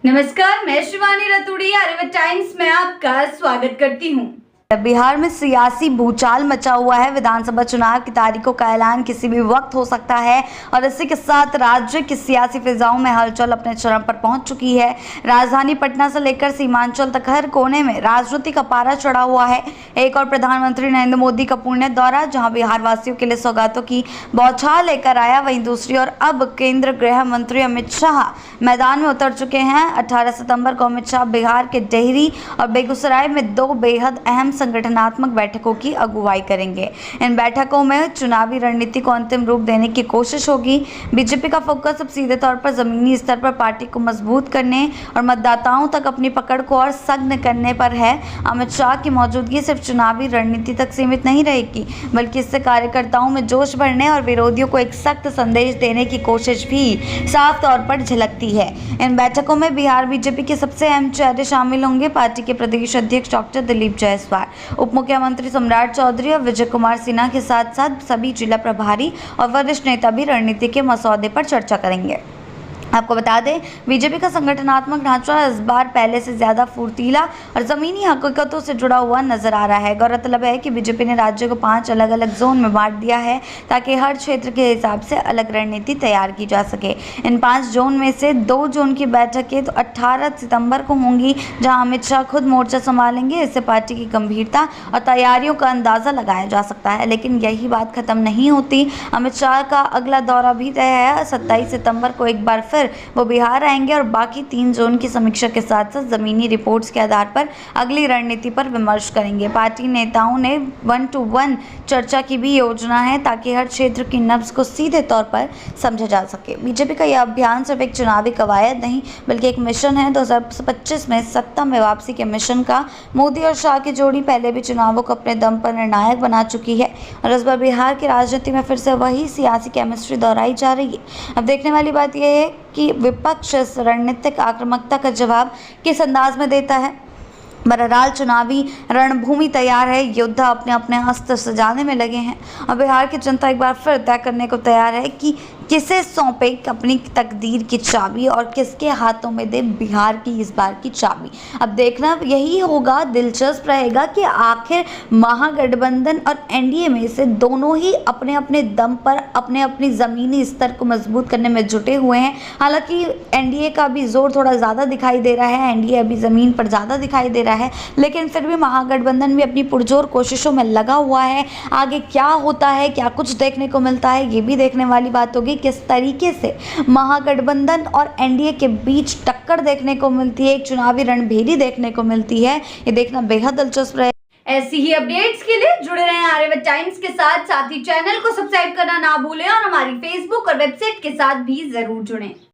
नमस्कार, मैं शिवानी रतूड़ी आर्यव्रत टाइम्स में आपका स्वागत करती हूँ। बिहार में सियासी भूचाल मचा हुआ है। विधानसभा चुनाव की तारीखों का ऐलान किसी भी वक्त हो सकता है और इसी के साथ राज्य की सियासी फिजाओं में हलचल अपने चरम पर पहुंच चुकी है। राजधानी पटना से लेकर सीमांचल तक हर कोने में राजनीति का पारा चढ़ा हुआ है। एक और प्रधानमंत्री नरेंद्र मोदी का पुण्य दौरा जहां बिहार वासियों के लिए सौगातों की बौछार लेकर आया, वहीं दूसरी ओर अब केंद्र गृह मंत्री अमित शाह मैदान में उतर चुके हैं। 18 सितंबर को अमित शाह बिहार के डेहरी और बेगूसराय में दो बेहद अहम संगठनात्मक बैठकों की अगुवाई करेंगे। इन बैठकों में चुनावी रणनीति को अंतिम रूप देने की कोशिश होगी। बीजेपी का फोकस अब सीधे तौर पर जमीनी स्तर पर पार्टी को मजबूत करने और मतदाताओं तक अपनी पकड़ को और सघन करने पर है। अमित शाह की मौजूदगी सिर्फ चुनावी रणनीति तक सीमित नहीं रहेगी, बल्कि इससे कार्यकर्ताओं में जोश भरने और विरोधियों को एक सख्त संदेश देने की कोशिश भी साफ तौर पर झलकती है। इन बैठकों में बिहार बीजेपी के सबसे अहम चेहरे शामिल होंगे। पार्टी के प्रदेश अध्यक्ष डॉक्टर दिलीप जायसवाल, उप मुख्यमंत्री सम्राट चौधरी और विजय कुमार सिन्हा के साथ साथ सभी जिला प्रभारी और वरिष्ठ नेता भी रणनीति के मसौदे पर चर्चा करेंगे। आपको बता दें, बीजेपी का संगठनात्मक ढांचा इस बार पहले से ज्यादा फुर्तीला और जमीनी हकीकतों से जुड़ा हुआ नजर आ रहा है। गौरतलब है कि बीजेपी ने राज्य को 5 अलग अलग जोन में बांट दिया है ताकि हर क्षेत्र के हिसाब से अलग रणनीति तैयार की जा सके। इन 5 जोन में से 2 जोन की बैठकें तो 18 सितंबर को होंगी, जहां अमित शाह खुद मोर्चा संभालेंगे। इससे पार्टी की गंभीरता और तैयारियों का अंदाजा लगाया जा सकता है। लेकिन यही बात खत्म नहीं होती। अमित शाह का अगला दौरा भी तय है। 27 सितंबर को एक बार वो बिहार आएंगे और बाकी 3 जोन की समीक्षा के साथ साथ जमीनी रिपोर्ट्स के आधार पर अगली रणनीति पर विमर्श करेंगे। पार्टी नेताओं ने 1-to-1 चर्चा की भी योजना है ताकि हर क्षेत्र की नब्ज को सीधे तौर पर समझा जा सके। बीजेपी का यह अभियान सिर्फ एक चुनावी कवायद नहीं, बल्कि एक मिशन है। 2025 में सत्ता में वापसी के मिशन का मोदी और शाह की जोड़ी पहले भी चुनावों को अपने दम पर निर्णायक बना चुकी है और इस बार बिहार की राजनीति में फिर से वही सियासी केमिस्ट्री दोहराई जा रही है। अब देखने वाली बात यह है कि विपक्ष इस रणनीतिक आक्रामकता का जवाब किस अंदाज में देता है। बहरहाल चुनावी रणभूमि तैयार है, योद्धा अपने अपने अस्त्र सजाने में लगे हैं और बिहार की जनता एक बार फिर तय करने को तैयार है कि किसे सौंपे अपनी तकदीर की चाबी और किसके हाथों में दे बिहार की इस बार की चाबी। अब देखना यही होगा, दिलचस्प रहेगा कि आखिर महागठबंधन और एनडीए में से दोनों ही अपने अपने दम पर अपने अपनी ज़मीनी स्तर को मजबूत करने में जुटे हुए हैं। हालांकि एनडीए का भी जोर थोड़ा ज़्यादा दिखाई दे रहा है, एनडीए अभी ज़मीन पर ज़्यादा दिखाई दे रहा है, लेकिन फिर भी महागठबंधन भी अपनी पुरजोर कोशिशों में लगा हुआ है। आगे क्या होता है, क्या कुछ देखने को मिलता है, ये भी देखने वाली बात होगी। किस तरीके से महागठबंधन और एनडीए के बीच टक्कर देखने को मिलती है, एक चुनावी रणभेरी देखने को मिलती है, ये देखना बेहद दिलचस्प रहे। ऐसी ही अपडेट्स के लिए जुड़े रहें आर्यव्रत टाइम्स के साथ ही चैनल को सब्सक्राइब करना ना भूलें और हमारी फेसबुक और वेबसाइट के साथ भी जरूर जुड़ें।